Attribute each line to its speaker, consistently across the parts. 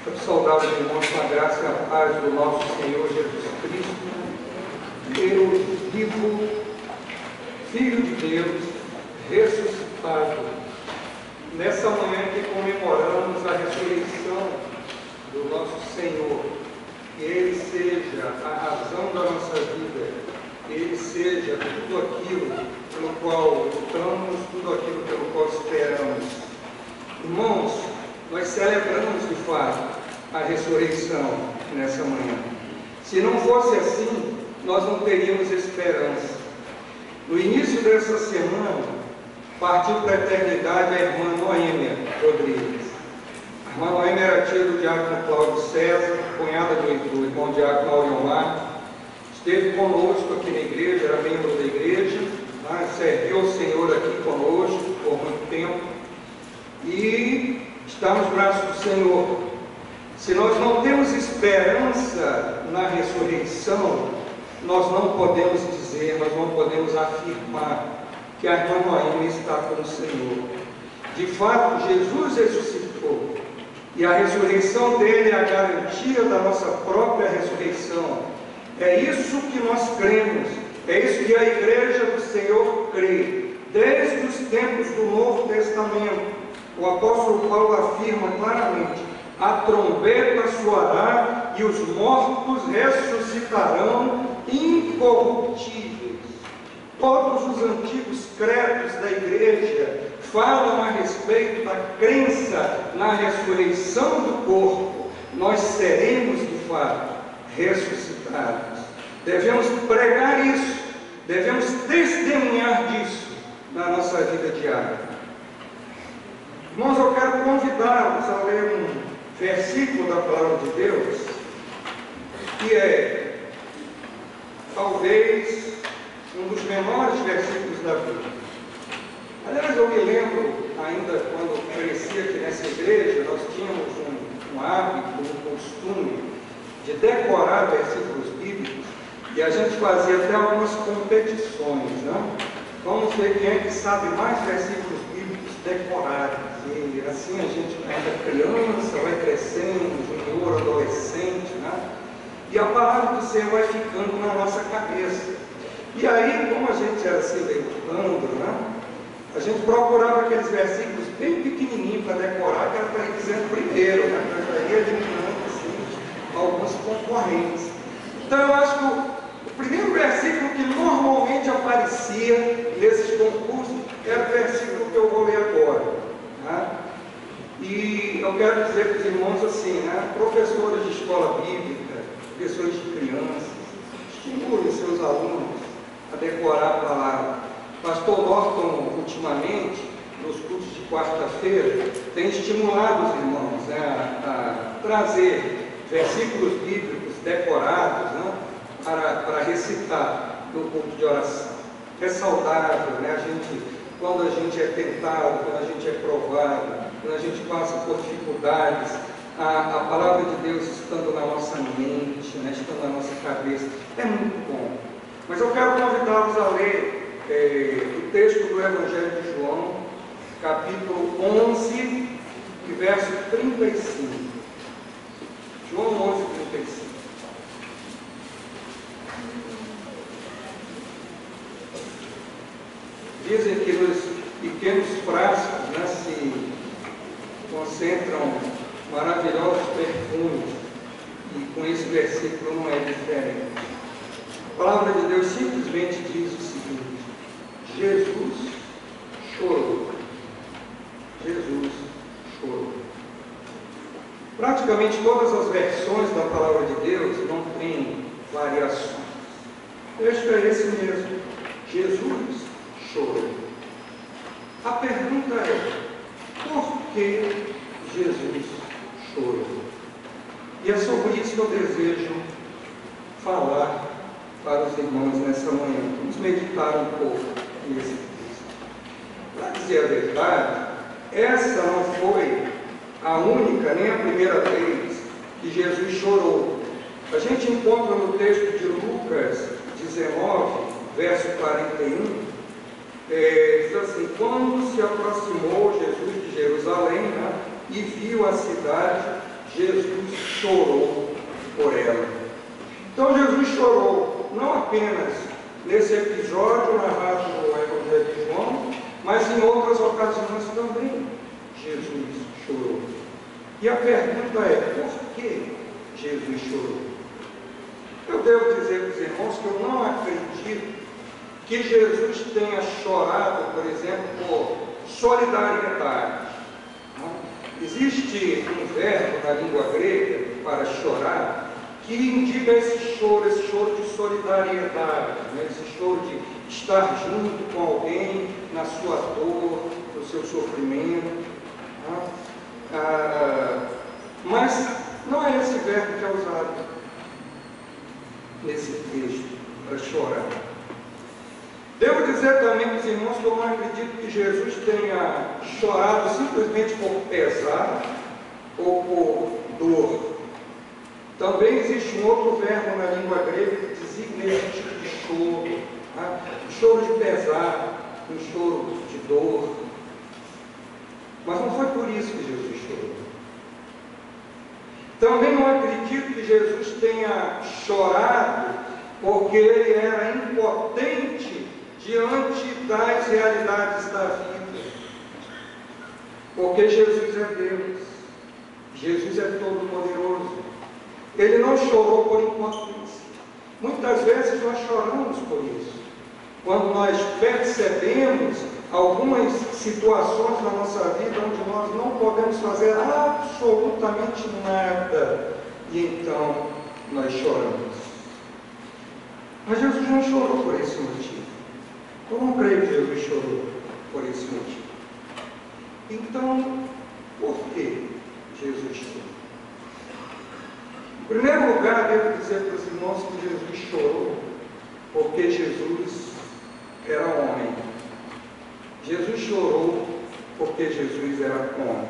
Speaker 1: Quero saudar os irmãos com a graça e a paz do nosso Senhor Jesus Cristo, Deus vivo, Filho de Deus, ressuscitado. Nessa manhã que comemoramos a ressurreição do nosso Senhor, que Ele seja a razão da nossa vida, que Ele seja tudo aquilo pelo qual lutamos, tudo aquilo pelo qual esperamos. Irmãos, nós celebramos de fato a ressurreição nessa manhã. Se não fosse assim, nós não teríamos esperança. No início dessa semana, partiu para a eternidade a irmã Noêmia Rodrigues. A irmã Noêmia era tia do diácono Cláudio César, cunhada do irmão diácono Auriomar. Esteve conosco aqui na igreja, era membro da igreja, serviu ao Senhor aqui conosco por muito tempo. E está nos braços do Senhor. Se nós não temos esperança na ressurreição, nós não podemos dizer, nós não podemos afirmar que a irmã Noêmia está com o Senhor. De fato, Jesus ressuscitou, e a ressurreição dele é a garantia da nossa própria ressurreição. É isso que nós cremos, é isso que a igreja do Senhor crê, desde os tempos do Novo Testamento. O apóstolo Paulo afirma claramente: a trombeta soará e os mortos ressuscitarão incorruptíveis. Todos os antigos credos da igreja falam a respeito da crença na ressurreição do corpo. Nós seremos de fato ressuscitados. Devemos pregar isso, devemos testemunhar disso na nossa vida diária. Irmãos, eu quero convidá-los a ler um versículo da Palavra de Deus, que é, talvez, um dos menores versículos da Bíblia. Aliás, eu me lembro, ainda quando eu cresci aqui nessa igreja, nós tínhamos um hábito, um costume de decorar versículos bíblicos, e a gente fazia até algumas competições, né? Vamos ver quem é que sabe mais versículos bíblicos decorados. E assim a gente ainda criança, vai crescendo, junior, adolescente, né? E a palavra do Senhor vai ficando na nossa cabeça. E aí, como a gente era assim, levando, né? A gente procurava aqueles versículos bem pequenininhos para decorar, que era para ir dizendo primeiro, né? Para ir eliminando assim, alguns concorrentes. Então eu acho que o primeiro versículo que normalmente aparecia nesses concursos era o versículo que eu vou ler agora. E eu quero dizer para os irmãos assim, né? Professores de escola bíblica, professores de crianças, estimulem seus alunos a decorar a palavra. Pastor Norton, ultimamente, nos cursos de quarta-feira, tem estimulado os irmãos, né, a trazer versículos bíblicos decorados, né, para recitar no culto de oração. É saudável, né? Quando a gente é tentado, quando a gente é provado, quando a gente passa por dificuldades, a palavra de Deus estando na nossa mente, né, estando na nossa cabeça, é muito bom. Mas eu quero convidá-los a ler o texto do Evangelho de João, capítulo 11, verso 35. João 11, 35. Dizem que nos pequenos frascos, né, se concentram maravilhosos perfumes, e com esse versículo não é diferente. A palavra de Deus simplesmente diz o seguinte: Jesus chorou. Jesus chorou. Praticamente todas as versões da palavra de Deus não têm variações. O texto é esse mesmo: Jesus chorou. A pergunta é: por que Jesus chorou? E é sobre isso que eu desejo falar para os irmãos nessa manhã. Vamos meditar um pouco nesse texto. Para dizer a verdade, essa não foi a única, nem a primeira vez que Jesus chorou. A gente encontra no texto de Lucas 19, verso 41, diz assim: quando se aproximou Jesus de Jerusalém, né, e viu a cidade, Jesus chorou por ela. Então Jesus chorou, não apenas nesse episódio narrado no Evangelho de João, mas em outras ocasiões também Jesus chorou. E a pergunta é, por que Jesus chorou? Eu devo dizer para os irmãos que eu não acredito que Jesus tenha chorado, por exemplo, por solidariedade. Existe um verbo na língua grega para chorar que indica esse choro de solidariedade, né? Esse choro de estar junto com alguém na sua dor, no seu sofrimento. Mas não é esse verbo que é usado nesse texto para chorar. Devo dizer também para os irmãos que eu não acredito que Jesus tenha chorado simplesmente por pesar ou por dor. Também existe um outro verbo na língua grega que designa esse tipo de choro. Um choro de pesar, um choro de dor. Mas não foi por isso que Jesus chorou. Também não acredito que Jesus tenha chorado porque ele era impotente diante das realidades da vida. Porque Jesus é Deus. Jesus é todo-poderoso. Ele não chorou por impotência. Muitas vezes nós choramos por isso. Quando nós percebemos algumas situações na nossa vida onde nós não podemos fazer absolutamente nada, e então nós choramos. Mas Jesus não chorou por esse motivo. Eu não creio que Jesus chorou por esse motivo. Então, por que Jesus chorou? Em primeiro lugar, devo dizer para os irmãos que Jesus chorou porque Jesus era homem. Jesus chorou porque Jesus era homem.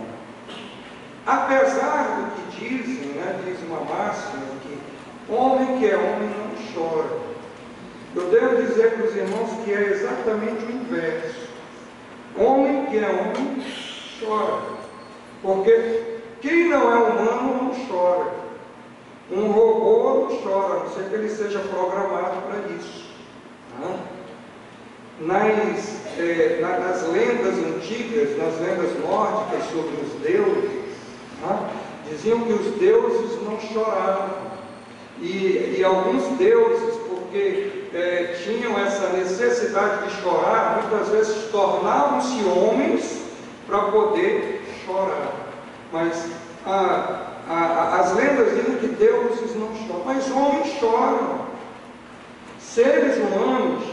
Speaker 1: Apesar do que dizem, diz uma máxima que homem que é homem não chora. Eu devo dizer para os irmãos que é exatamente o inverso. Homem que é homem chora. Porque quem não é humano não chora. Um robô não chora, a não ser que ele seja programado para isso. Nas lendas antigas, nas lendas nórdicas sobre os deuses, diziam que os deuses não choravam. E alguns deuses, porque tinham essa necessidade de chorar, muitas vezes tornavam-se homens para poder chorar. Mas as lendas dizem que deuses não choram, mas homens choram. Seres humanos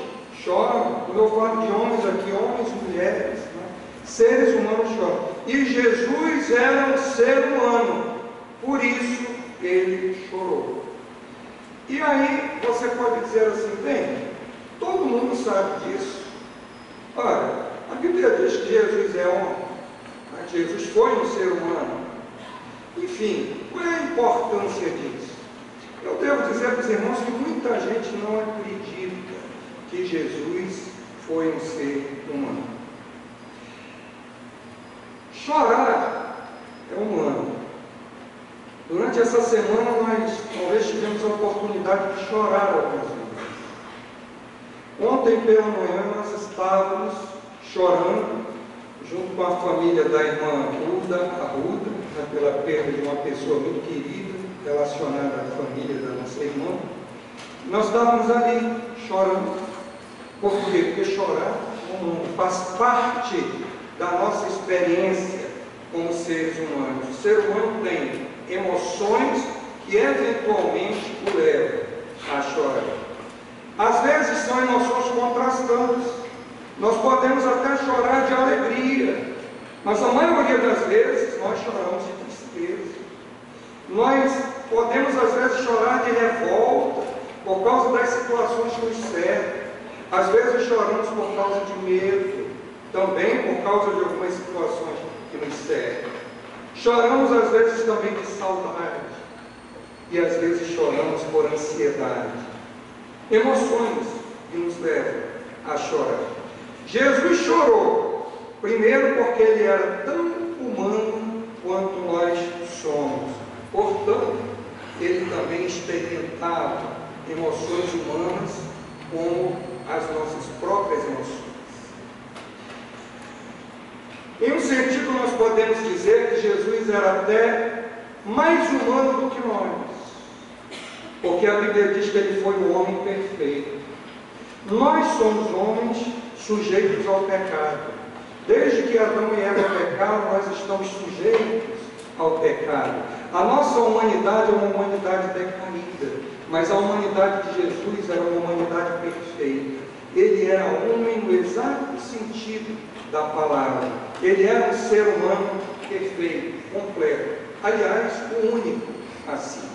Speaker 1: choram. Quando eu falo de homens aqui, homens e mulheres, seres humanos choram. E Jesus era um ser humano, por isso ele chorou. E aí você pode dizer assim, bem, todo mundo sabe disso. Olha, a Bíblia diz que Jesus é homem, Jesus foi um ser humano. Enfim, qual é a importância disso? Eu devo dizer para os irmãos que muita gente não acredita que Jesus foi um ser humano. Chorar é humano. Durante essa semana nós talvez tivemos a oportunidade de chorar algumas vezes. Ontem pela manhã nós estávamos chorando junto com a família da irmã Arruda, pela perda de uma pessoa muito querida relacionada à família da nossa irmã. Nós estávamos ali chorando. Por quê? Porque chorar faz parte da nossa experiência como seres humanos. O ser humano tem emoções que eventualmente o levam a chorar. Às vezes são emoções contrastantes. Nós podemos até chorar de alegria, mas a maioria das vezes nós choramos de tristeza. Nós podemos às vezes chorar de revolta por causa das situações que nos cercam. Às vezes choramos por causa de medo, também por causa de algumas situações que nos cercam. Choramos às vezes também de saudade, e às vezes choramos por ansiedade. Emoções que nos levam a chorar. Jesus chorou, primeiro porque ele era tão humano quanto nós somos, Portanto, ele também experimentava emoções humanas como as nossas próprias emoções. Em um sentido, nós podemos dizer que Jesus era até mais humano do que nós, porque a Bíblia diz que ele foi um homem perfeito. Nós somos homens sujeitos ao pecado. Desde que Adão e Eva pecaram, nós estamos sujeitos ao pecado. A nossa humanidade é uma humanidade decaída, mas a humanidade de Jesus era uma humanidade perfeita. Ele era homem no exato sentido da palavra. Ele era um ser humano perfeito, completo. Aliás, o único assim.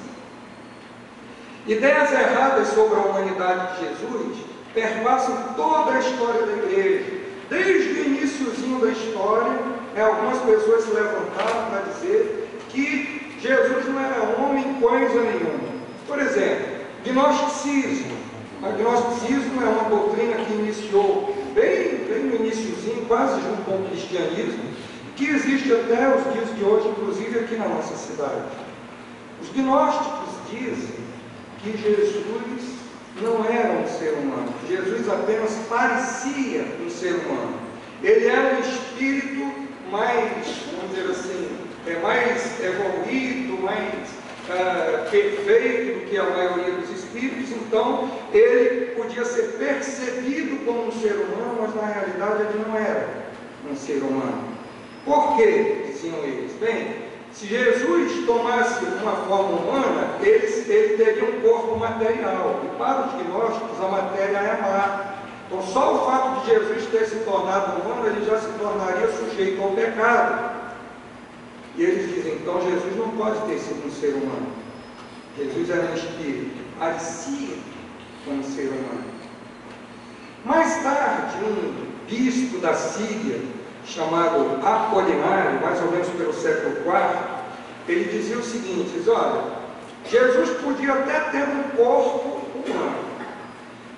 Speaker 1: Ideias erradas sobre a humanidade de Jesus perpassam toda a história da igreja. Desde o iniciozinho da história, algumas pessoas se levantaram para dizer que Jesus não era homem coisa nenhuma. Por exemplo, gnosticismo. O gnosticismo é uma doutrina que iniciou bem no iniciozinho, quase junto com o cristianismo, que existe até os dias de hoje, inclusive aqui na nossa cidade. Os gnósticos dizem que Jesus não era um ser humano. Jesus apenas parecia um ser humano. Ele era um espírito mais, vamos dizer assim, mais evoluído, mais perfeito do que a maioria dos espíritos. Então, ele podia ser percebido como um ser humano, mas na realidade ele não era um ser humano. Por quê? Diziam eles. Bem, se Jesus tomasse uma forma humana, ele teria um corpo material. E para os gnósticos, a matéria é má. Então, só o fato de Jesus ter se tornado humano, ele já se tornaria sujeito ao pecado. E eles dizem, então, Jesus não pode ter sido um ser humano. Jesus era um espírito, parecia um ser humano. Mais tarde, um bispo da Síria, chamado Apolinário, mais ou menos pelo século IV, ele dizia o seguinte, diz, olha, Jesus podia até ter um corpo humano,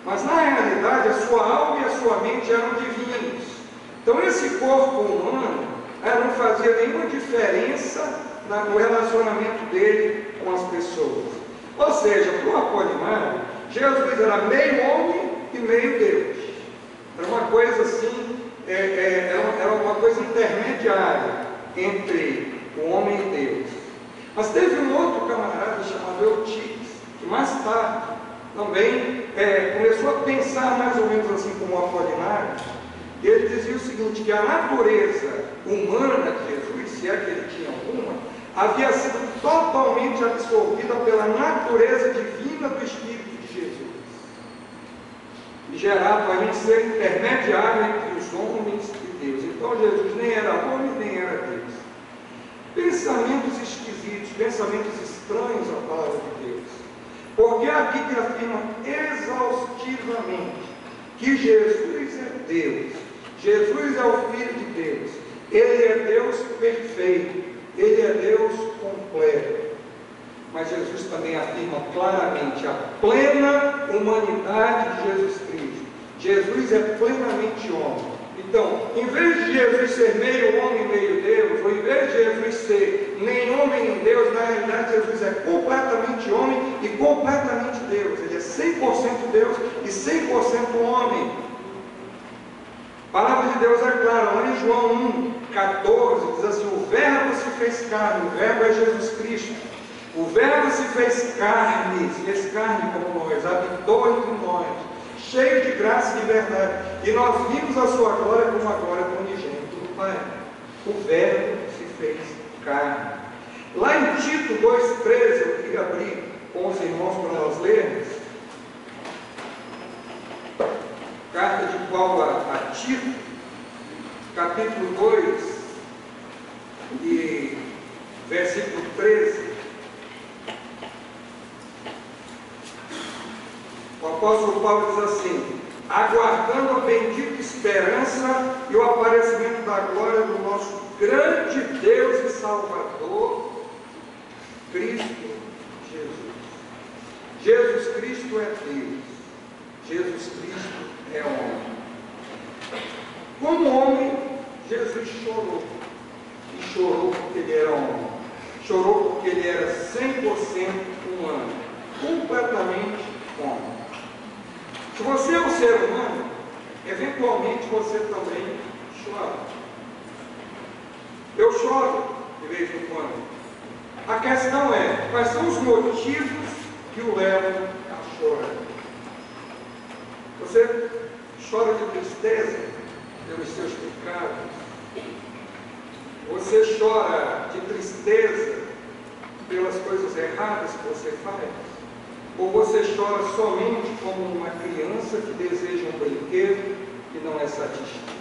Speaker 1: mas na realidade a sua alma e a sua mente eram divinos. Então esse corpo humano não fazia nenhuma diferença no relacionamento dele com as pessoas. Ou seja, para o Apolinário, Jesus era meio homem e meio Deus. Era uma coisa assim, era uma coisa intermediária entre o homem e Deus. Mas teve um outro camarada chamado Eutiques, que mais tarde também começou a pensar mais ou menos assim como o Apolinário. E ele dizia o seguinte, que a natureza humana de Jesus, se é que ele tinha alguma, havia sido totalmente absorvida pela natureza divina do Espírito de Jesus. E gerava aí um ser intermediário entre os homens e Deus. Então Jesus nem era homem, nem era Deus. Pensamentos esquisitos, pensamentos estranhos à palavra de Deus. Porque a Bíblia afirma exaustivamente que Jesus é Deus. Jesus é o Filho de Deus. Ele é Deus perfeito. Ele é Deus completo. Mas Jesus também afirma claramente a plena humanidade de Jesus Cristo. Jesus é plenamente homem. Então, em vez de Jesus ser meio homem, meio Deus, ou em vez de Jesus ser nem homem nem Deus, na realidade Jesus é completamente homem e completamente Deus. Ele é 100% Deus e 100% homem. A palavra de Deus é clara, lá em João 1,14, diz assim, o verbo se fez carne, o verbo é Jesus Cristo. O verbo se fez carne como nós, habitou entre nós, cheio de graça e de verdade. E nós vimos a sua glória como a glória do unigênito do Pai. O verbo se fez carne. Lá em Tito 2,13, eu queria abrir com os irmãos para nós lermos. Carta de Paulo a Tito, capítulo 2, e versículo 13. O apóstolo Paulo diz assim, aguardando a bendita esperança e o aparecimento da glória do nosso grande Deus e Salvador, Cristo Jesus. Jesus Cristo é Deus, Jesus Cristo é homem. Como homem, Jesus chorou, e chorou porque ele era homem. chorou porque ele era 100% humano, completamente homem. Se você é um ser humano, eventualmente você também chora. Eu choro de vez em quando. A questão é, quais são os motivos que o levam a chorar? Você chora de tristeza pelos seus pecados? Você chora de tristeza pelas coisas erradas que você faz? Ou você chora somente como uma criança que deseja um brinquedo que não é satisfeito?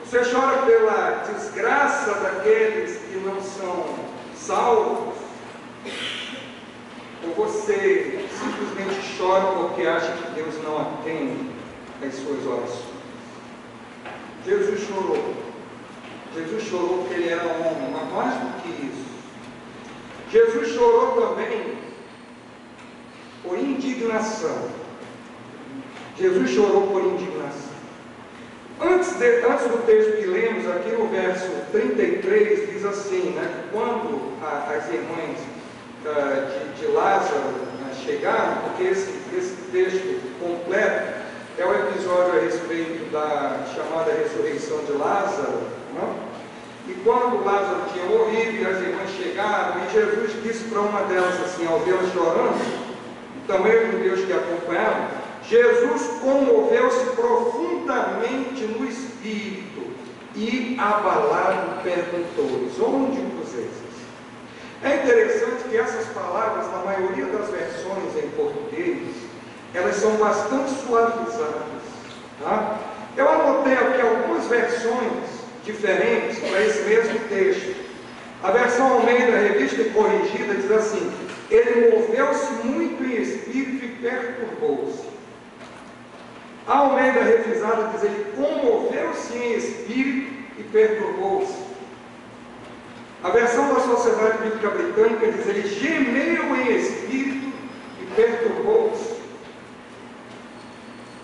Speaker 1: Você chora pela desgraça daqueles que não são salvos? Ou você simplesmente chora porque acha que Deus não atende às suas orações? Jesus chorou. Jesus chorou porque ele era homem, mas mais do que isso. Jesus chorou também por indignação. Jesus chorou por indignação. Antes do texto que lemos, aqui no verso 33, diz assim, né, quando as irmãs de Lázaro chegaram, porque esse texto completo é o episódio a respeito da chamada ressurreição de Lázaro, né? E quando Lázaro tinha morrido e as irmãs chegaram, e Jesus disse para uma delas assim, ao vê-la chorando, e também os judeus que acompanhavam, Jesus comoveu-se profundamente no espírito e, abalado, perguntou-lhes: onde o pusestes? É interessante que essas palavras, na maioria das versões em português, elas são bastante suavizadas. Tá? Eu anotei aqui algumas versões diferentes para esse mesmo texto. A versão Almeida, Revista e Corrigida, diz assim: ele moveu-se muito em espírito e perturbou-se. A Almeida Revisada diz: ele comoveu-se em espírito e perturbou-se. A versão da Sociedade Bíblica Britânica diz: ele gemeu em espírito e perturbou-se.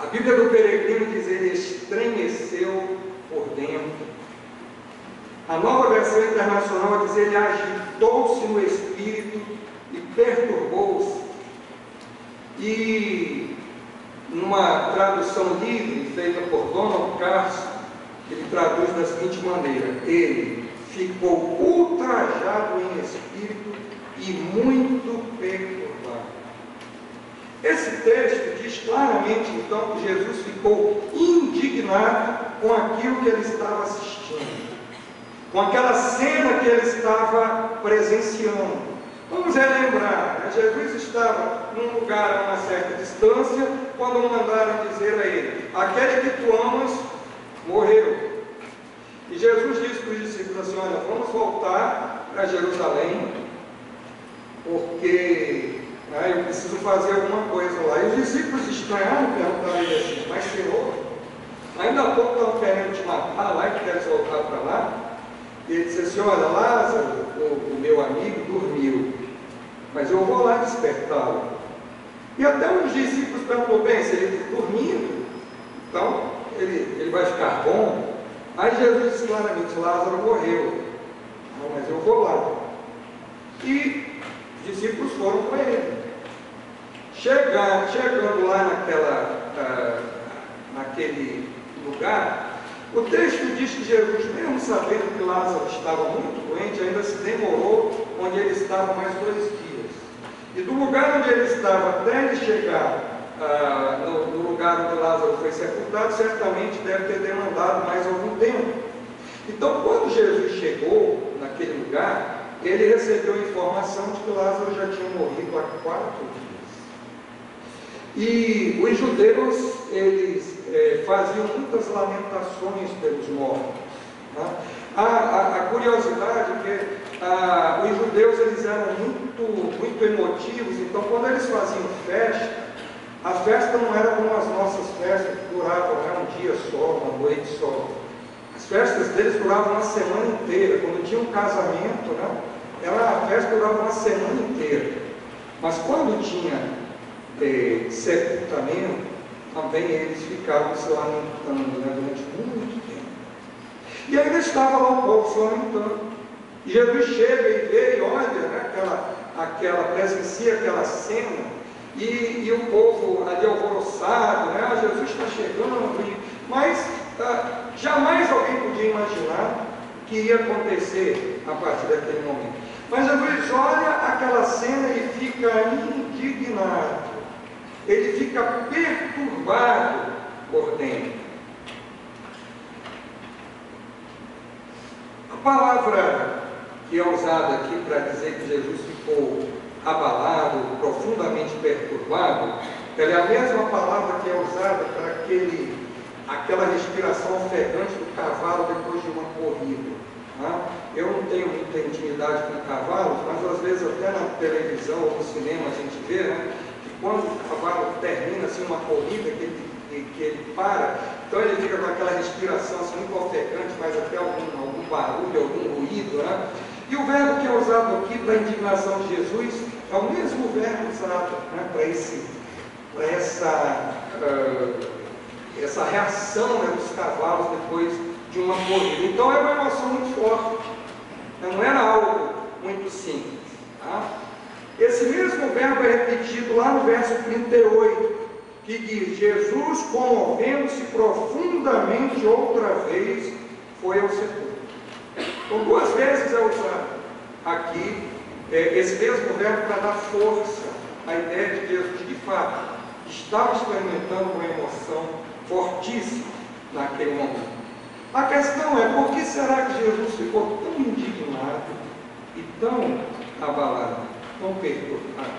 Speaker 1: A Bíblia do Peregrino diz: ele estremeceu por dentro. A Nova Versão Internacional diz: ele agitou-se no espírito e perturbou-se. E numa tradução livre feita por Donald Carson, ele traduz da seguinte maneira: ele ficou ultrajado em espírito e muito perturbado. Esse texto diz claramente então que Jesus ficou indignado com aquilo que ele estava assistindo, com aquela cena que ele estava presenciando. Vamos relembrar, né? Jesus estava num lugar a uma certa distância, quando mandaram dizer a ele: aquele que tu amas morreu. E Jesus disse para os discípulos assim: olha, vamos voltar para Jerusalém, porque eu preciso fazer alguma coisa lá. E os discípulos estranharam, perguntaram a ele assim: mas Senhor, ainda há pouco estavam querendo te matar lá e queres voltar para lá? E ele disse assim: olha, Lázaro, o meu amigo, dormiu, mas eu vou lá despertá-lo. E até um dos discípulos perguntou: bem, se ele está dormindo, então ele vai ficar bom? Aí Jesus disse claramente: Lázaro morreu, mas eu vou lá. E os discípulos foram com ele. Chegando lá naquele lugar, o texto diz que Jesus, mesmo sabendo que Lázaro estava muito doente, ainda se demorou onde ele estava mais 2 dias. E do lugar onde ele estava até ele chegar no lugar onde Lázaro foi sepultado, certamente deve ter demandado mais algum tempo. Então, quando Jesus chegou naquele lugar, ele recebeu a informação de que Lázaro já tinha morrido há 4 dias. E os judeus, eles faziam muitas lamentações pelos mortos. Tá? A curiosidade é que os judeus, eles eram muito emotivos. Então, quando eles faziam festa, a festa não era como as nossas festas, que duravam um dia só, uma noite só. As festas deles duravam uma semana inteira. Quando tinha um casamento, né, a festa durava uma semana inteira. Mas quando tinha sepultamento, também eles ficavam se lamentando, né, durante muito tempo. E ainda estava lá o povo se lamentando. E Jesus chega e vê e olha, né, presencia aquela cena, e o povo ali alvoroçado, né, Jesus está chegando, mas jamais alguém podia imaginar que ia acontecer a partir daquele momento. Mas Jesus olha aquela cena e fica indignado, ele fica perturbado por dentro. A palavra que é usada aqui para dizer que Jesus ficou abalado, profundamente perturbado, ela é a mesma palavra que é usada para aquela respiração ofegante do cavalo depois de uma corrida. Tá? Eu não tenho muita intimidade com cavalos, mas às vezes até na televisão ou no cinema a gente vê, né, que quando o cavalo termina assim, uma corrida, que ele para, então ele fica com aquela respiração assim, muito ofegante, faz até algum barulho, algum ruído, né? E o verbo que é usado aqui para a indignação de Jesus é o mesmo verbo usado, né, para essa reação, né, dos cavalos depois de uma corrida. Então é uma emoção muito forte, não era algo muito simples. Tá? Esse mesmo verbo é repetido lá no verso 38, que diz: Jesus, comovendo-se profundamente outra vez, foi ao sepulcro. Então, 2 vezes é usado aqui esse mesmo verbo para dar força à ideia de Jesus, de fato, estava experimentando uma emoção fortíssima naquele momento. A questão é, por que será que Jesus ficou tão indignado e tão abalado, tão perturbado?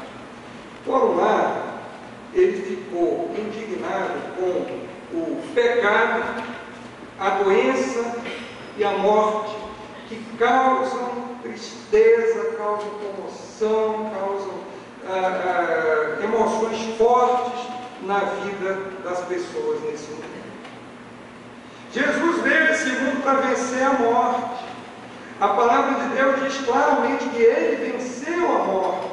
Speaker 1: Por um lado, ele ficou indignado com o pecado, a doença e a morte, que causam tristeza, causam comoção, causam emoções fortes na vida das pessoas nesse mundo. Jesus veio a esse mundo para vencer a morte. A palavra de Deus diz claramente que ele venceu a morte,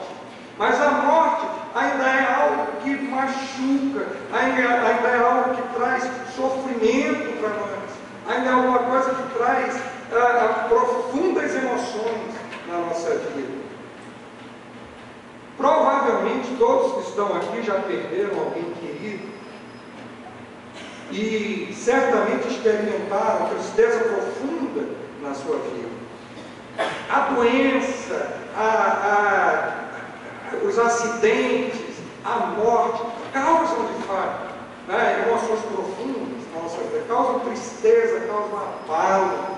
Speaker 1: mas a morte ainda é algo que machuca, ainda é algo que traz sofrimento para nós, ainda é alguma coisa que traz profundas emoções na nossa vida. Provavelmente todos que estão aqui já perderam alguém querido e certamente experimentaram tristeza profunda na sua vida. A doença, os acidentes, a morte causam de fato, né, emoções profundas na nossa vida, causam tristeza, causam abalo.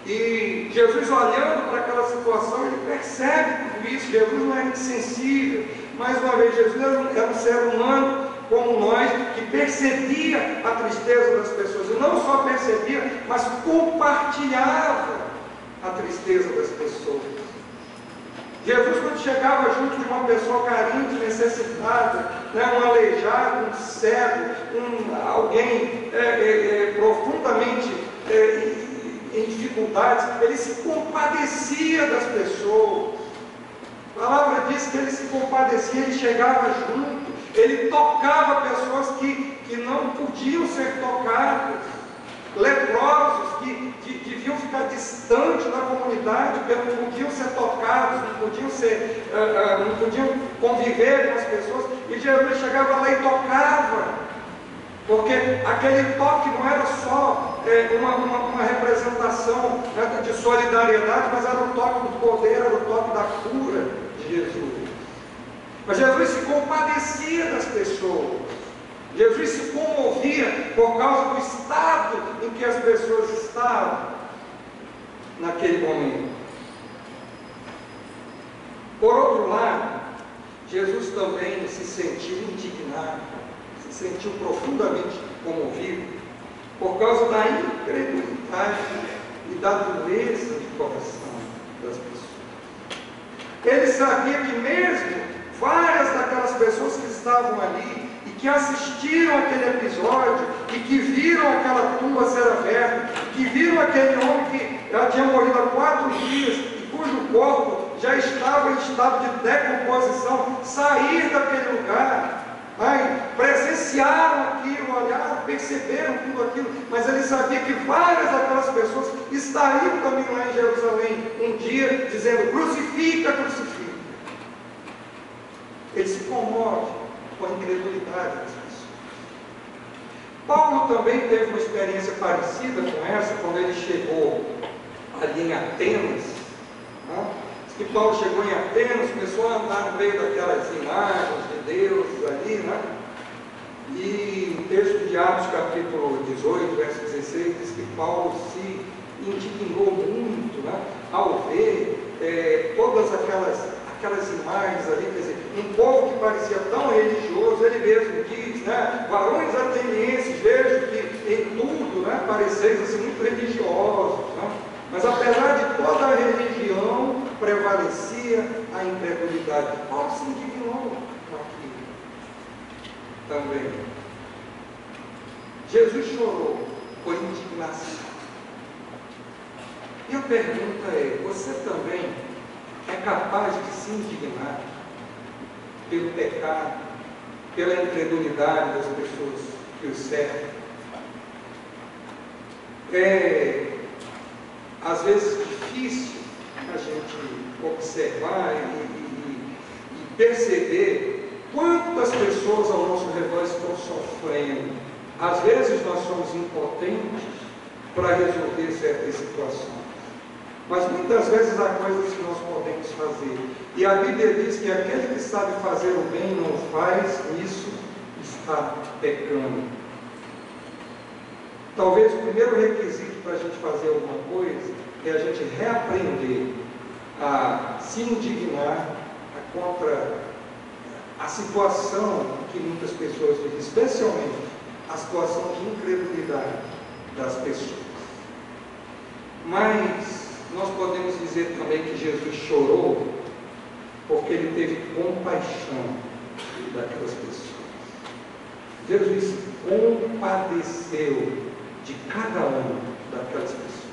Speaker 1: E Jesus, olhando para aquela situação, ele percebe tudo isso. Jesus não é insensível. Mais uma vez, Jesus era um ser humano como nós, que percebia a tristeza das pessoas. E não só percebia, mas compartilhava a tristeza das pessoas. Jesus, quando chegava junto de uma pessoa carente, necessitada, né, um aleijado, um cego, alguém profundamente em dificuldades, ele se compadecia das pessoas. A palavra diz que ele se compadecia, ele chegava junto, ele tocava pessoas que não podiam ser tocadas, leprosos que deviam ficar distantes da comunidade, porque não podiam ser tocados, não podiam conviver com as pessoas, e Jesus chegava lá e tocava. Porque aquele toque não era só uma representação, né, de solidariedade, mas era o toque do poder, era o toque da cura de Jesus. Mas Jesus se compadecia das pessoas. Jesus se comovia por causa do estado em que as pessoas estavam naquele momento. Por outro lado, Jesus também se sentiu indignado, se sentiu profundamente comovido por causa da incredulidade e da dureza de coração das pessoas. Ele sabia que mesmo várias daquelas pessoas que estavam ali e que assistiram aquele episódio e que viram aquela tumba ser aberta, que viram aquele homem que já tinha morrido há 4 dias e cujo corpo já estava em estado de decomposição, sair daquele lugar, presenciaram aquilo, olharam, perceberam tudo aquilo, mas ele sabia que várias daquelas pessoas estariam também lá em Jerusalém um dia dizendo: crucifica, crucifica. Ele se comove com a incredulidade das pessoas. Paulo também teve uma experiência parecida com essa quando ele chegou ali em Atenas. Diz que Paulo chegou em Atenas, começou a andar no meio daquelas imagens de deuses ali, e o texto de Atos capítulo 18, verso 16, diz que Paulo se indignou muito, ao ver todas aquelas imagens ali, quer dizer, um povo que parecia tão religioso. Ele mesmo diz, varões atenienses, vejo que em tudo, pareceis assim muito religiosos, mas apesar de toda a religião, prevalecia a incredulidade. Paulo se indignou com aquilo também. Jesus chorou por indignação. E a pergunta é: você também é capaz de se indignar pelo pecado, pela incredulidade das pessoas que o cercam? É às vezes difícil a gente observar e perceber quantas pessoas ao nosso redor estão sofrendo. Às vezes nós somos impotentes para resolver certas situações, mas muitas vezes há coisas que nós podemos fazer, e a Bíblia diz que aquele que sabe fazer o bem e não faz, isso está pecando. Talvez o primeiro requisito para a gente fazer alguma coisa é a gente reaprender a se indignar contra a situação que muitas pessoas vivem, especialmente a situação de incredulidade das pessoas. Mas nós podemos dizer também que Jesus chorou porque ele teve compaixão daquelas pessoas. Jesus se compadeceu de cada uma daquelas pessoas.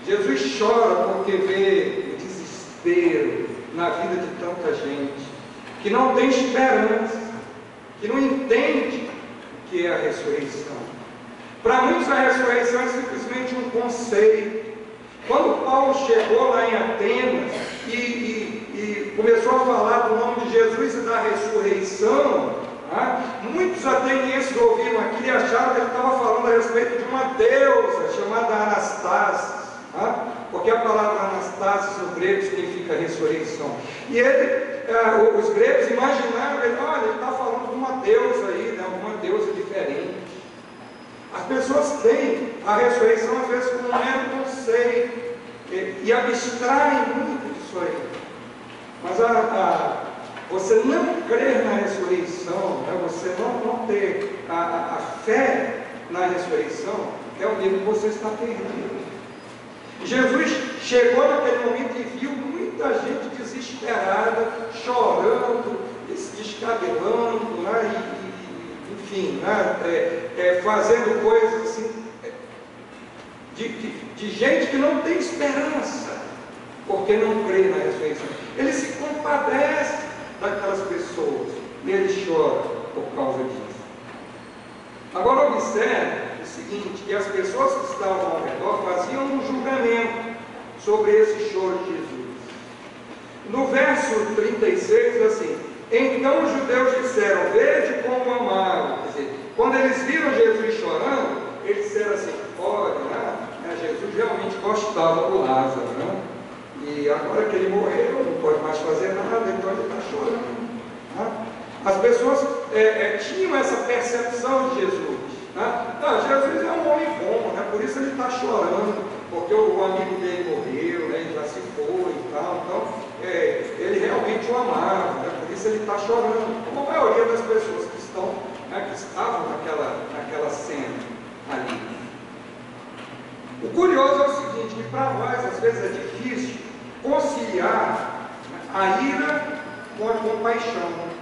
Speaker 1: Jesus chora porque vê o desespero na vida de tanta gente que não tem esperança, que não entende o que é a ressurreição. Para muitos a ressurreição é simplesmente um conceito. Quando Paulo chegou lá em Atenas e começou a falar do nome de Jesus e da ressurreição, muitos atenienses ouviram aquilo e acharam que ele estava falando a respeito de uma deusa chamada Anastasis, porque a palavra Anastasis no grego significa ressurreição. E os gregos imaginaram, olha, ele está falando de uma deusa aí, uma deusa diferente. As pessoas têm a ressurreição às vezes como um mero conceito e abstraem muito disso aí. Mas você não crer na ressurreição, você não ter a fé na ressurreição, é o nível que você está perdido. Jesus chegou naquele momento e viu muita gente desesperada, chorando, se descabelando, enfim, fazendo coisas assim, de gente que não tem esperança, porque não crê na ressurreição. Ele se compadece daquelas pessoas e ele chora por causa disso. Agora observe o seguinte, que as pessoas que estavam ao redor faziam um julgamento sobre esse choro de Jesus. No verso 36 diz assim: então os judeus disseram, vede como amaram. Quer dizer, quando eles viram Jesus chorando, eles disseram assim, olha, Jesus realmente gostava do Lázaro, e agora que ele morreu, não pode mais fazer nada, então ele está chorando. As pessoas tinham essa percepção de Jesus. Jesus é um homem bom, por isso ele está chorando, porque o amigo dele morreu, ele já se foi e tal, então ele realmente o amava, por isso ele está chorando, como a maioria das pessoas que estavam naquela cena ali. O curioso é o seguinte, que para nós às vezes é difícil conciliar a ira com a compaixão.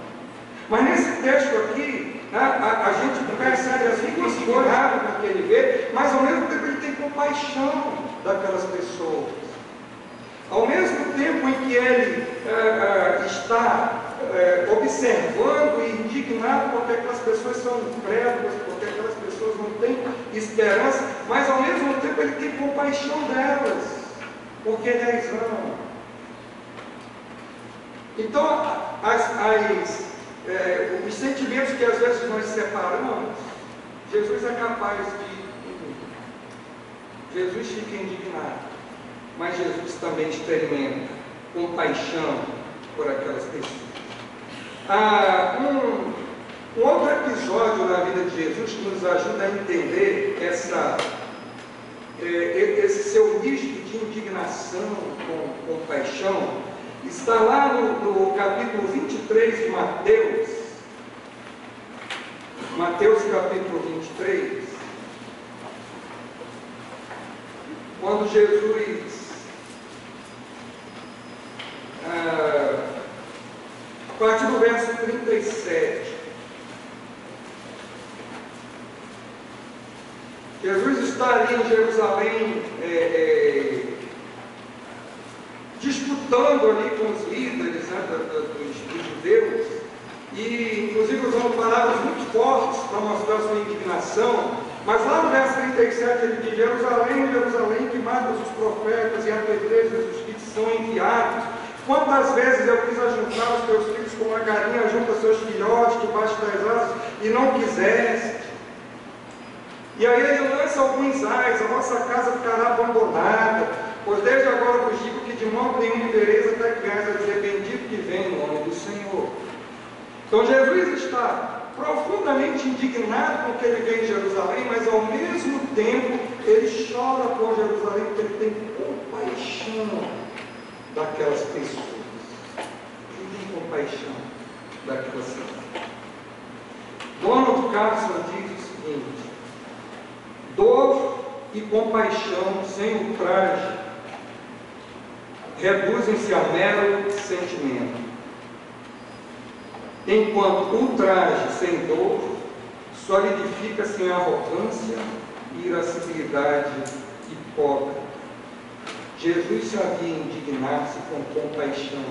Speaker 1: Mas nesse texto aqui, a gente percebe assim, inspirado com o que ele vê, mas ao mesmo tempo ele tem compaixão daquelas pessoas. Ao mesmo tempo em que ele está observando e indignado porque aquelas pessoas são incrédulas, porque aquelas pessoas não têm esperança, mas ao mesmo tempo ele tem compaixão delas, porque ele as ama. Então, os sentimentos que às vezes nós separamos, Jesus é capaz de. Jesus fica indignado, mas Jesus também experimenta compaixão por aquelas pessoas. Um outro episódio na vida de Jesus que nos ajuda a entender esse seu misto de indignação com compaixão está lá no capítulo 23 de Mateus. Mateus capítulo 23, quando Jesus a partir do verso 37, Jesus está ali em Jerusalém, disputando ali com os líderes, né, dos judeus, e inclusive usando palavras muito fortes para mostrar sua indignação. Mas lá no verso 37 ele diz: Jerusalém, Jerusalém, que matas os profetas e apedrejas os que te são enviados. Quantas vezes eu quis ajuntar os teus filhos como a galinha junta seus filhotes debaixo das asas, e não quiseste. E aí ele lança alguns ais: a vossa casa ficará abandonada, pois desde agora vos digo que de modo nenhum vivereis até que venhas a dizer: bendito que vem no nome do Senhor. Então Jesus está profundamente indignado com o que ele vê em Jerusalém, mas ao mesmo tempo ele chora por Jerusalém, porque ele tem compaixão daquelas pessoas. Ele tem compaixão daquelas pessoas. Donald Carson diz o seguinte: dor e compaixão sem o traje reduzem-se a mero sentimento, enquanto o traje sem dor solidifica-se em arrogância, irascibilidade hipócrita. Jesus sabia indignar-se com compaixão,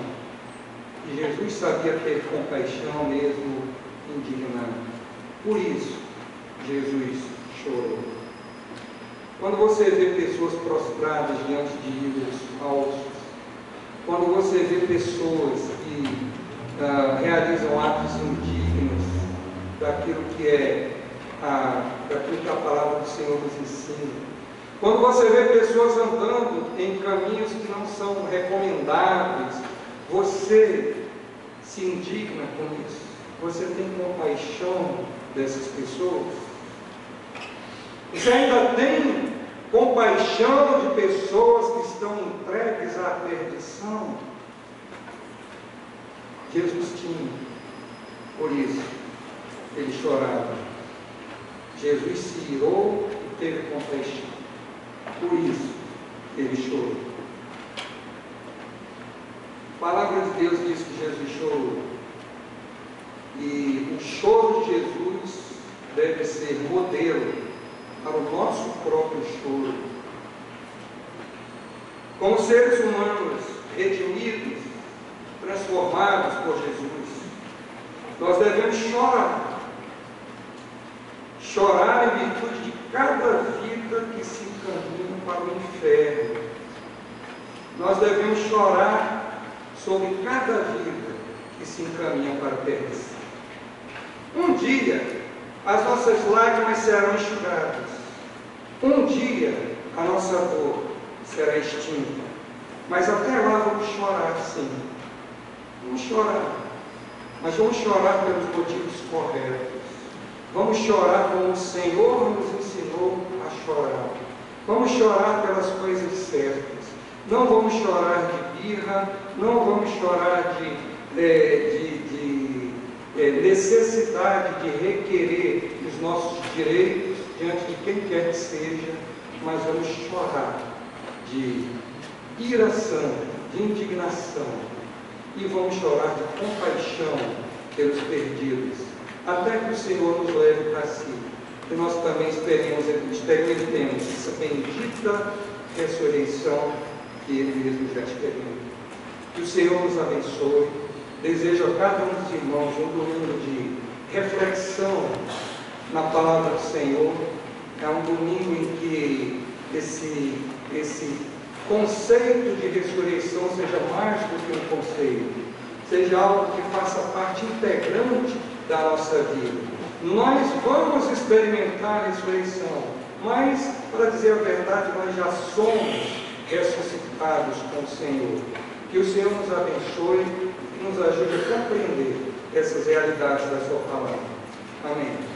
Speaker 1: e Jesus sabia ter compaixão mesmo indignado. Por isso, Jesus chorou. Quando você vê pessoas prostradas diante de ídolos falsos, quando você vê pessoas que realizam atos indignos daquilo que a palavra do Senhor nos ensina, quando você vê pessoas andando em caminhos que não são recomendáveis, você se indigna com isso. Você tem compaixão dessas pessoas? Você ainda tem compaixão de pessoas que estão entregues à perdição? Jesus tinha. Por isso, ele chorava. Jesus se irou e teve compaixão. Por isso, ele chorou. A palavra de Deus diz que Jesus chorou. E o choro de Jesus deve ser modelo para o nosso próprio choro. Como seres humanos redimidos, transformados por Jesus, nós devemos chorar. Chorar em virtude de cada vida que se encaminha para o inferno. Nós devemos chorar sobre cada vida que se encaminha para a perdição. Um dia, as nossas lágrimas serão enxugadas. Um dia, a nossa dor será extinta. Mas até lá vamos chorar, sim. Vamos chorar. Mas vamos chorar pelos motivos corretos. Vamos chorar como o Senhor nos ensinou a chorar. Vamos chorar pelas coisas certas. Não vamos chorar de birra, não vamos chorar de necessidade de requerer os nossos direitos diante de quem quer que seja, mas vamos chorar de ira santa, de indignação, e vamos chorar de compaixão pelos perdidos, até que o Senhor nos leve para si, que nós também experimentemos essa bendita ressurreição que Ele mesmo já experimentou. Que o Senhor nos abençoe, Desejo a cada um dos irmãos um domingo de reflexão na palavra do Senhor. É um domingo em que esse conceito de ressurreição seja mais do que um conceito, seja algo que faça parte integrante da nossa vida. Nós vamos experimentar a ressurreição, mas, para dizer a verdade, nós já somos ressuscitados com o Senhor. Que o Senhor nos abençoe e nos ajude a compreender essas realidades da sua palavra. Amém.